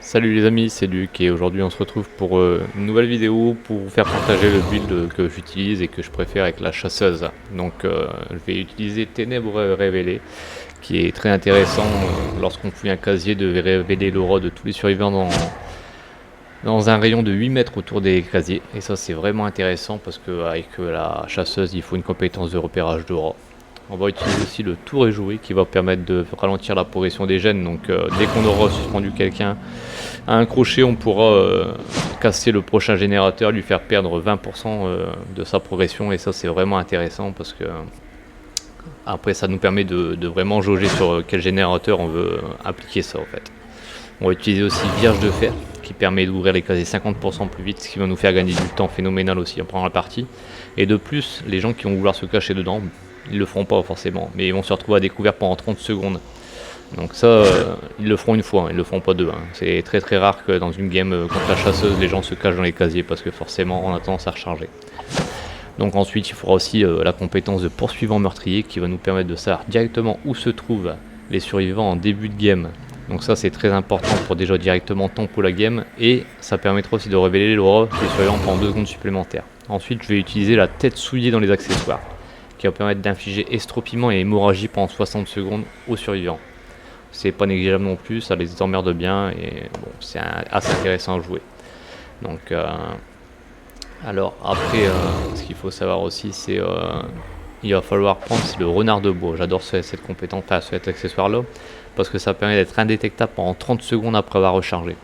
Salut les amis, c'est Luc et aujourd'hui on se retrouve pour une nouvelle vidéo pour vous faire partager le build que j'utilise et que je préfère avec la chasseuse. Donc je vais utiliser Ténèbres Révélées qui est très intéressant lorsqu'on fouille un casier de révéler l'aura de tous les survivants dans un rayon de 8 mètres autour des casiers. Et ça c'est vraiment intéressant parce qu'avec la chasseuse il faut une compétence de repérage d'aura. On va utiliser aussi le tour et jouer qui va permettre de ralentir la progression des gènes. Donc dès qu'on aura suspendu quelqu'un à un crochet, on pourra casser le prochain générateur, lui faire perdre 20% de sa progression. Et ça c'est vraiment intéressant parce que après ça nous permet de vraiment jauger sur quel générateur on veut appliquer ça en fait. On va utiliser aussi Vierge de Fer qui permet d'ouvrir les casiers 50% plus vite, ce qui va nous faire gagner du temps phénoménal aussi en prenant la partie. Et de plus, les gens qui vont vouloir se cacher dedans, ils le feront pas forcément, mais ils vont se retrouver à découvert pendant 30 secondes. Donc ça, ils le feront une fois, ils le feront pas deux. C'est très très rare que dans une game contre la chasseuse, les gens se cachent dans les casiers parce que forcément on a tendance à recharger. Donc ensuite, il faudra aussi la compétence de poursuivant meurtrier qui va nous permettre de savoir directement où se trouvent les survivants en début de game. Donc ça c'est très important pour déjà directement tempo la game et ça permettra aussi de révéler l'aura des survivants pendant 2 secondes supplémentaires. Ensuite, je vais utiliser la tête souillée dans les accessoires, qui va permettre d'infliger estropiement et hémorragie pendant 60 secondes aux survivants. C'est pas négligeable non plus, ça les emmerde bien et bon, c'est assez intéressant à jouer. Donc, alors après, ce qu'il faut savoir aussi, c'est il va falloir prendre le renard de bois. J'adore cette compétence, enfin cet accessoire là, parce que ça permet d'être indétectable pendant 30 secondes après avoir rechargé.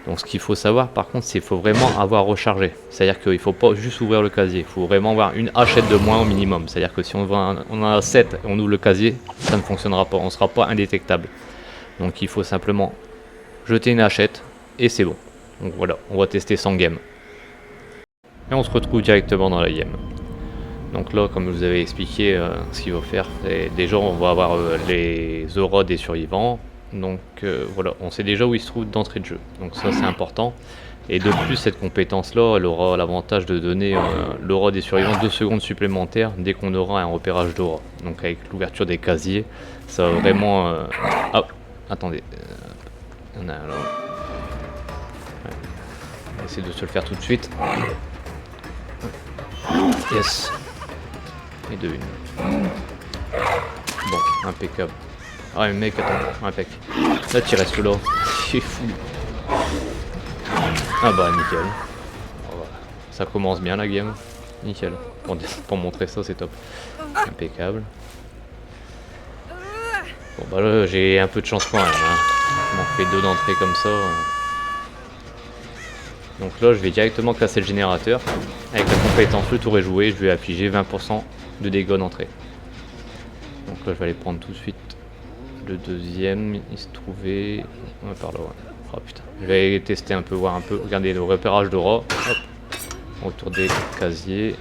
Donc ce qu'il faut savoir par contre, c'est qu'il faut vraiment avoir rechargé. C'est-à-dire qu'il ne faut pas juste ouvrir le casier, il faut vraiment avoir une hachette de moins au minimum. C'est-à-dire que si on en a 7 et on ouvre le casier, ça ne fonctionnera pas, on ne sera pas indétectable. Donc il faut simplement jeter une hachette et c'est bon. Donc voilà, on va tester 100 games. Et on se retrouve directement dans la game. Donc là, comme je vous avais expliqué, ce qu'il faut faire, c'est déjà on va avoir les auras des survivants. Donc voilà, on sait déjà où il se trouve d'entrée de jeu, donc ça c'est important. Et de plus, cette compétence là, elle aura l'avantage de donner l'aura des survivants 2 secondes supplémentaires dès qu'on aura un repérage d'aura. Donc avec l'ouverture des casiers, ça va vraiment... Ah, attendez, on a alors... Ouais. On va essayer de se le faire tout de suite. Yes. Et de une. Bon, impeccable. Ah mais mec, attends, impec. Là tu restes là, c'est fou. Ah bah nickel. Ça commence bien la game. Nickel. Pour montrer ça c'est top. Impeccable. Bon bah là j'ai un peu de chance quand même. On m'en fait 2 d'entrée comme ça. Donc là je vais directement casser le générateur. Avec la compétence le tour est joué, je vais afficher 20% de dégâts d'entrée. Donc là je vais aller prendre tout de suite le deuxième, il se trouvait par là, ouais. Oh putain, je vais tester un peu, voir un peu, regarder le repérage d'aura, autour des casiers,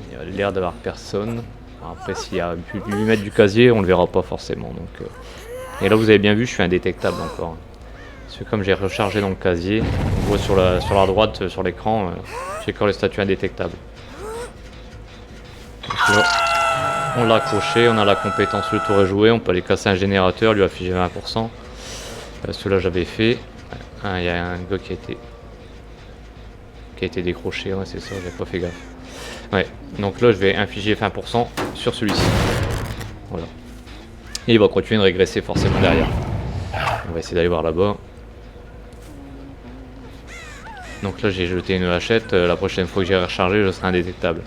il y a l'air d'avoir personne. Après s'il y a plus de 8 mètres du casier, on le verra pas forcément. Donc, et là vous avez bien vu, je suis indétectable encore. Parce que comme j'ai rechargé dans le casier, on voit sur la droite, sur l'écran, j'ai encore les statuts indétectables. Donc là, on l'a accroché, on a la compétence le tour est joué, on peut aller casser un générateur, lui afficher 20%. Celui-là j'avais fait. Il y a un gars qui a été décroché, ouais, c'est ça, j'ai pas fait gaffe. Ouais, donc là je vais infliger 20% sur celui-ci. Voilà. Et il va continuer de régresser forcément derrière. On va essayer d'aller voir là-bas. Donc là j'ai jeté une hachette, la prochaine fois que j'irai recharger je serai indétectable.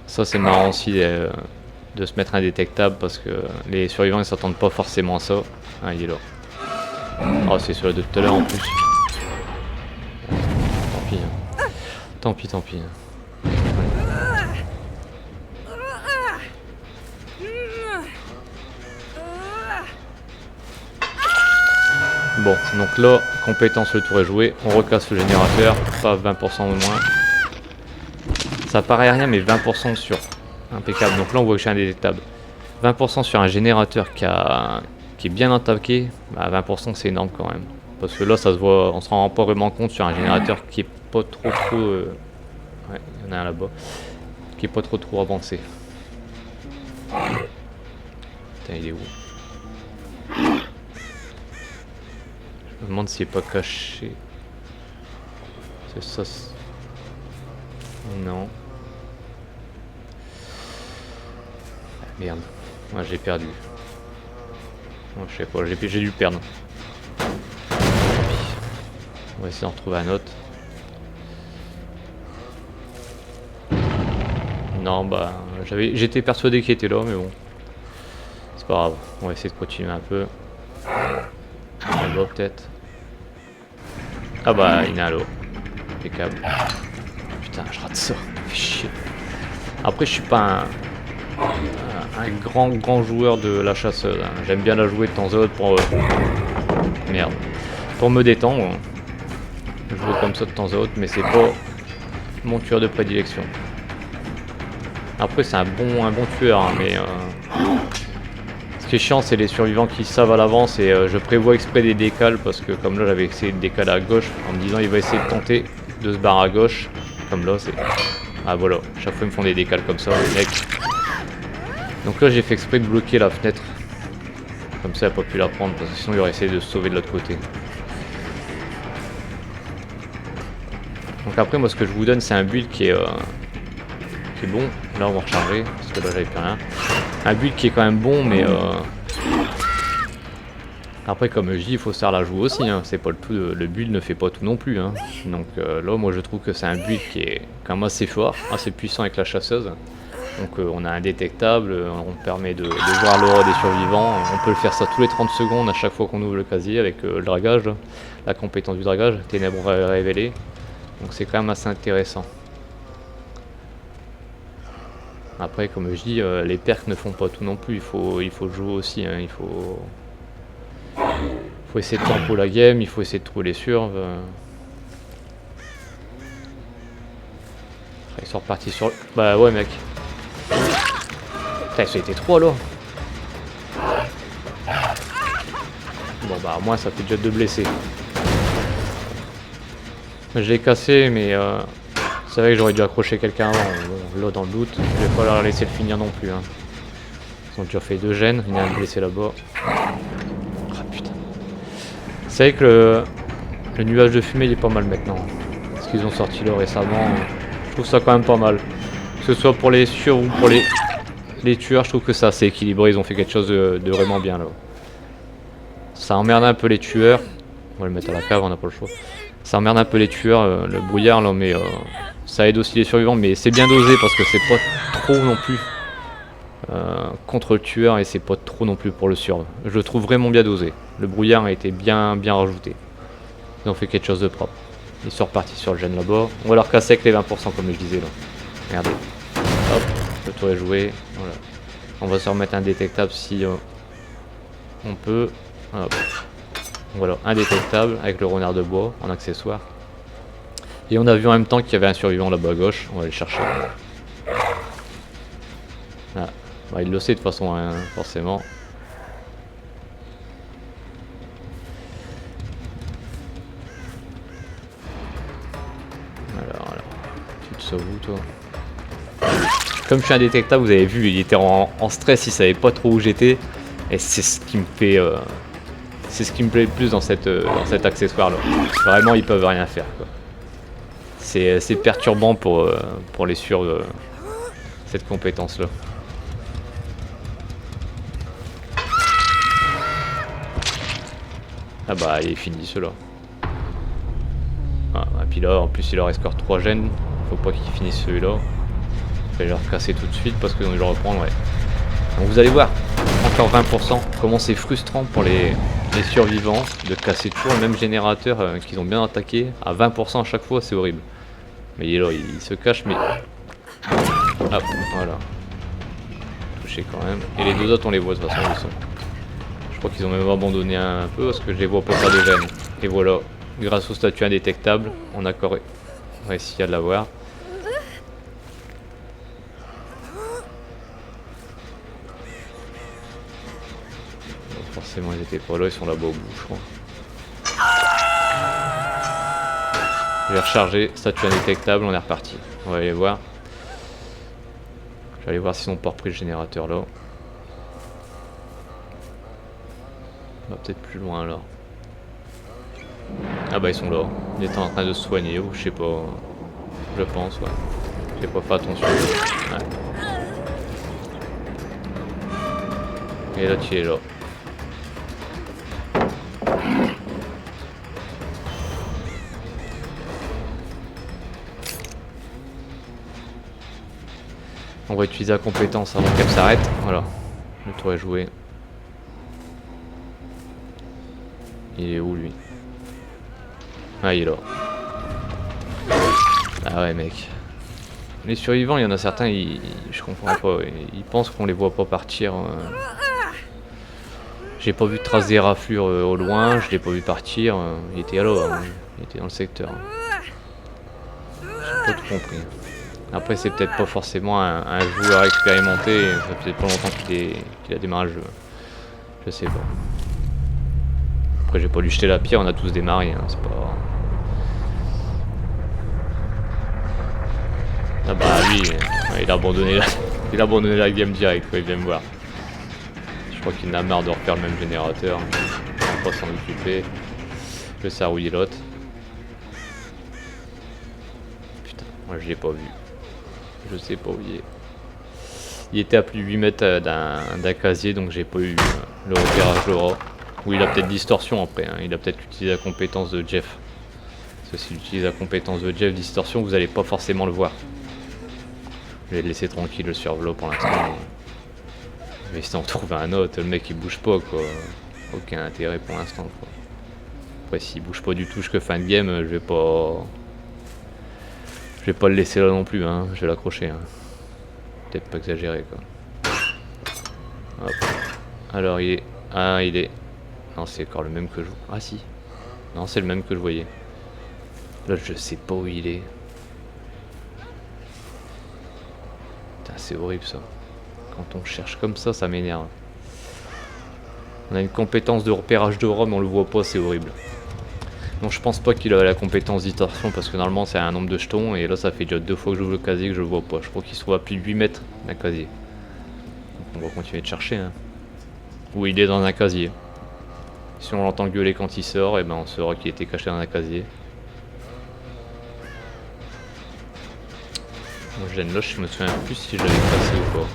Ça c'est marrant aussi de se mettre indétectable parce que les survivants ils s'attendent pas forcément à ça. Ah il est là. Oh c'est celui de tout à l'heure en plus. Tant pis. Tant pis, tant pis. Bon, donc là, compétence le tour est joué, on recasse le générateur, pas 20% au moins. Ça paraît rien mais 20% sur. Impeccable, donc là on voit que je suis indétectable. 20% sur un générateur qui est bien attaqué, bah 20% c'est énorme quand même. Parce que là ça se voit, on se rend pas vraiment compte sur un générateur qui est pas trop ouais, il y en a un là-bas. Qui est pas trop avancé. Putain, il est où? Je me demande s'il est pas caché. C'est ça. Non. Ah, merde. Ouais, j'ai perdu. Oh, je sais pas, j'ai dû perdre. On va essayer d'en retrouver un autre. Non, bah, j'étais persuadé qu'il était là, mais bon. C'est pas grave, on va essayer de continuer un peu. Là-bas, peut-être. Ah bah, il est à l'eau. Impeccable. Putain, je rate ça. Fait chier. Après, je suis pas un grand joueur de la chasseuse. Hein. J'aime bien la jouer de temps en temps pour... merde. Pour me détendre. Hein. Je joue comme ça de temps en temps, mais c'est pas mon tueur de prédilection. Après, c'est un bon tueur, hein, mais... ce qui est chiant, c'est les survivants qui savent à l'avance et je prévois exprès des décales parce que comme là, j'avais essayé de décaler à gauche en me disant il va essayer de tenter de se barrer à gauche. Comme là, c'est... Ah voilà, chaque fois ils me font des décales comme ça, les mecs. Donc là, j'ai fait exprès de bloquer la fenêtre. Comme ça, il n'a pas pu la prendre parce que sinon, il aurait essayé de se sauver de l'autre côté. Donc après, moi, ce que je vous donne, c'est un build qui est bon. Là, on va recharger parce que là, j'avais plus rien. Un build qui est quand même bon, mais après, comme je dis, il faut savoir la jouer aussi. Hein. C'est pas le tout. Le build ne fait pas tout non plus. Hein. Donc là, moi, je trouve que c'est un build qui est quand même assez fort, assez puissant avec la chasseuse. Donc on a indétectable, on permet de voir l'aura des survivants. On peut le faire ça tous les 30 secondes à chaque fois qu'on ouvre le casier avec le dragage, la compétence du dragage, ténèbres révélées. Donc c'est quand même assez intéressant. Après, comme je dis, les perks ne font pas tout non plus. Il faut jouer aussi. Hein. Il faut essayer de tempo la game. Il faut essayer de trouver les surves. Ils sont repartis sur. Bah ouais, mec. Putain, ça a été 3 là. Bon, bah, moi, ça fait déjà 2 blessés. Je l'ai cassé, mais c'est vrai que j'aurais dû accrocher quelqu'un avant. Bon, là, dans le doute, je vais pas leur laisser le finir non plus. Hein. Ils ont déjà fait 2 gènes, il y en a un blessé là-bas. Ah putain. C'est vrai que le nuage de fumée il est pas mal maintenant. Parce qu'ils ont sorti là récemment. Je trouve ça quand même pas mal. Que ce soit pour les sûrs ou pour les tueurs, je trouve que c'est assez équilibré. Ils ont fait quelque chose de vraiment bien là. Ça emmerde un peu les tueurs. On va le mettre à la cave, on n'a pas le choix. Ça emmerde un peu les tueurs, le brouillard là, mais ça aide aussi les survivants. Mais c'est bien dosé parce que c'est pas trop non plus contre le tueur et c'est pas trop non plus pour le surv. Je le trouve vraiment bien dosé. Le brouillard a été bien rajouté. Ils ont fait quelque chose de propre. Ils sont repartis sur le gène là-bas. On va leur casser avec les 20% comme je disais là. Regardez. Hop, le tour est joué. Voilà. On va se remettre indétectable si on peut. Hop. Voilà, indétectable avec le renard de bois en accessoire. Et on a vu en même temps qu'il y avait un survivant là-bas à gauche. On va aller le chercher. Ah. Bah, il le sait de toute façon, hein, forcément. Alors, tu te sauves où toi? Comme je suis indétectable, vous avez vu, il était en stress, il savait pas trop où j'étais. Et c'est ce qui me fait... c'est ce qui me plaît le plus dans cet accessoire là. Vraiment ils peuvent rien faire. C'est perturbant pour les survivants cette compétence là. Ah bah il est fini ceux-là. Ah, et puis là en plus il leur escorte 3 gènes. Faut pas qu'ils finissent celui-là. Je vais leur casser tout de suite parce qu'ils ont dû le reprendre, ouais. Donc vous allez voir, encore 20%, comment c'est frustrant pour les survivants de casser toujours le même générateur qu'ils ont bien attaqué à 20% à chaque fois, c'est horrible. Mais il est là, il se cache, mais... Hop, voilà. Touché quand même. Et les 2 autres, on les voit de toute façon, ils sont. Je crois qu'ils ont même abandonné un peu parce que je les vois pas faire de gènes. Et voilà, grâce au statut indétectable, on a réussi à l'avoir. Forcément ils étaient pas là, ils sont là-bas au bout je crois. Je vais recharger, statut indétectable, on est reparti. On va aller voir. Je vais aller voir s'ils n'ont pas repris le générateur là. On va peut-être plus loin alors. Ah bah ils sont là. Ils étaient en train de se soigner ou je sais pas. Je pense, ouais. J'ai pas fait attention. Ouais. Et là tu es là. On va utiliser la compétence avant qu'elle s'arrête. Voilà. Le tour est joué. Il est où lui? Ah il est là. Ah ouais mec. Les survivants, il y en a certains, je comprends pas. Ils pensent qu'on les voit pas partir. J'ai pas vu de traces des raflures au loin, je l'ai pas vu partir. Il était à l'eau, hein. Il était dans le secteur. J'ai pas tout compris. Après c'est peut-être pas forcément un joueur expérimenté, ça fait pas longtemps qu'il a démarré le jeu. Je sais pas. Après j'ai pas lui jeter la pierre, on a tous démarré, hein, c'est pas... Ah bah lui, il a abandonné la game direct quoi, il vient me voir. Je crois qu'il en a marre de refaire le même générateur. On va pas s'en occuper. Je vais sarouiller l'autre. Putain, moi je l'ai pas vu. Je sais pas où il est. Il était à plus de 8 mètres d'un casier, donc j'ai pas eu le repérage de rat. Ou il a peut-être distorsion après, hein. Il a peut-être utilisé la compétence de Jeff. Parce que s'il utilise la compétence de Jeff distorsion, vous allez pas forcément le voir. Je vais le laisser tranquille le survelo pour l'instant. Je vais essayer d'en trouver un autre, le mec il bouge pas quoi. Aucun intérêt pour l'instant quoi. Après s'il bouge pas du tout jusqu'à fin de game, je vais pas le laisser là non plus, hein. Je vais l'accrocher. Hein. Peut-être pas exagérer quoi. Hop. Alors il est... Ah il est... Non c'est encore le même que je... Ah si. Non c'est le même que je voyais. Là je sais pas où il est. Putain c'est horrible ça. Quand on cherche comme ça m'énerve. On a une compétence de repérage de ROM, on le voit pas, c'est horrible. Donc je pense pas qu'il a la compétence distorsion parce que normalement c'est un nombre de jetons et là ça fait déjà 2 fois que j'ouvre le casier que je le vois pas. Je crois qu'il se trouve à plus de 8 mètres d'un casier. Donc on va continuer de chercher. Hein. Ou il est dans un casier. Si on l'entend gueuler quand il sort, et ben on saura qu'il était caché dans un casier. Moi je viens de là, je me souviens plus si je l'avais cassé ou pas.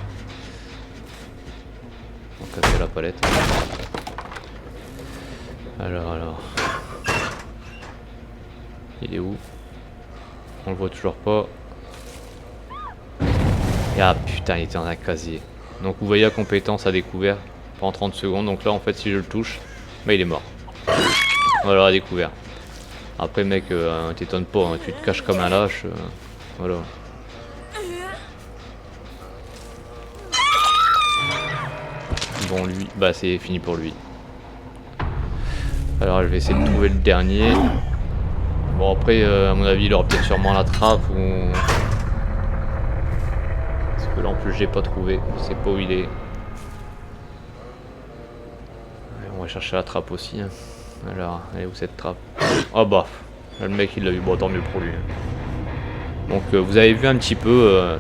On va casser la palette. Alors. Il est où? On le voit toujours pas. Et ah putain, il était dans un casier. Donc vous voyez la compétence à découvert pendant 30 secondes. Donc là en fait si je le touche, bah il est mort. Voilà, à découvert. Après mec, t'étonnes pas, hein, tu te caches comme un lâche. Voilà. Bon lui, bah c'est fini pour lui. Alors je vais essayer de trouver le dernier. Bon après à mon avis il aura peut-être sûrement la trappe ou... Parce que là en plus j'ai pas trouvé, je sais pas où il est. Ouais, on va chercher la trappe aussi. Hein. Alors, elle est où cette trappe? Oh bah, là, le mec il l'a eu, bon tant mieux pour lui. Donc vous avez vu un petit peu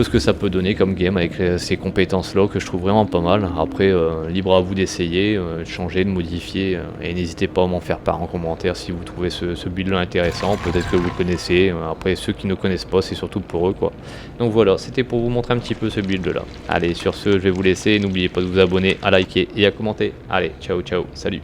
ce que ça peut donner comme game avec ces compétences là que je trouve vraiment pas mal. Après libre à vous d'essayer, de changer, de modifier et n'hésitez pas à m'en faire part en commentaire si vous trouvez ce build là intéressant, peut-être que vous connaissez. Après ceux qui ne connaissent pas c'est surtout pour eux quoi. Donc voilà, c'était pour vous montrer un petit peu ce build là. Allez sur ce je vais vous laisser, n'oubliez pas de vous abonner, à liker et à commenter. Allez ciao ciao, salut.